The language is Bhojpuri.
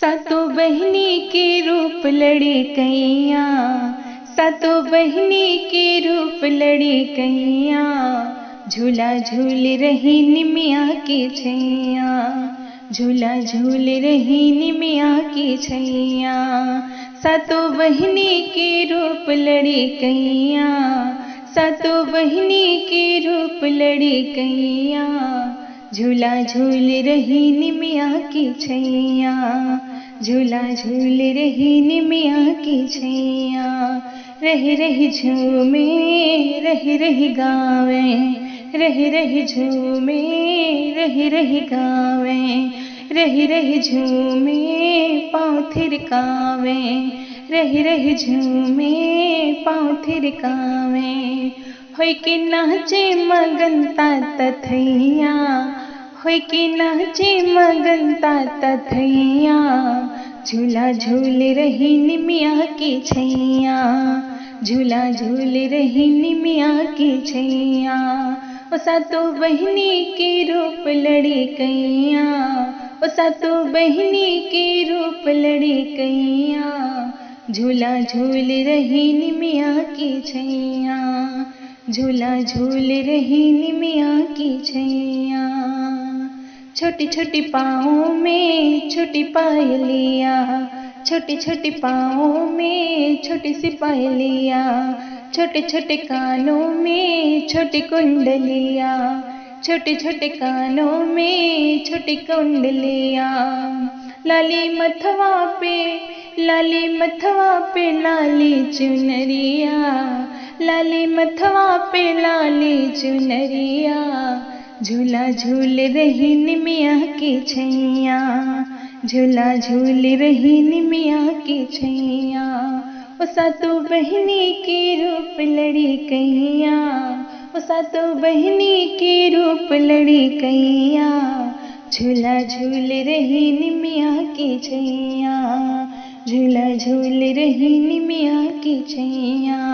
सातों बहिनी के रूप लड़ी कैया, सातों बहिनी के रूप लड़ी कैया, झूला झूल रही निमिया की छैया, झूला झूल रही निमिया की छैया। सातों बहिनी के रूप लड़ी कैया, सातों बहिनी के रूप लड़ी कैया, झूला झूल रही निमिया की छैया, झूला झूल रही निमिया की छैया। रही रही झूमे रही रही गावे, रही रही झूमे रही रही गावे, रही रही झूमे पाँव थिरकावे, रही रही झूमे पाँव थिरकावे। होय के नाचे मगन तात थैया, होय के नाचे मगन तात थैया, झूला झूल रही निमिया की छैया, झूला झूल रही निमिया की छैया। ओ सातों बहिनी के रूप लड़ी कैया, ओ सातों बहिनी के रूप लड़ी कैया, झूला झूल रही निमिया की छैया, झूला झूल रही निमिया की छैया। छोटी छोटी पाँव में छोटी पायलिया, छोटी छोटी पाँव में छोटी सी पायलिया, छोटे छोटे कानों में छोटी कुंडलिया, छोटे छोटे कानों में छोटी कुंडलिया। लाली मथवा पे, लाली मथवा पे लाली चुनरिया, लाली मथवा पे लाली चुनरिया, झूला झूल रही निमिया की छैया, झूला झूल रही निमिया की छैया। ओ सातों बहिनी के रूप लड़ी कैया, ओ सातों बहिनी के रूप लड़ी कैया, झूला झूल रही निमिया की छैया, झूला झूल रही निमिया की छैया।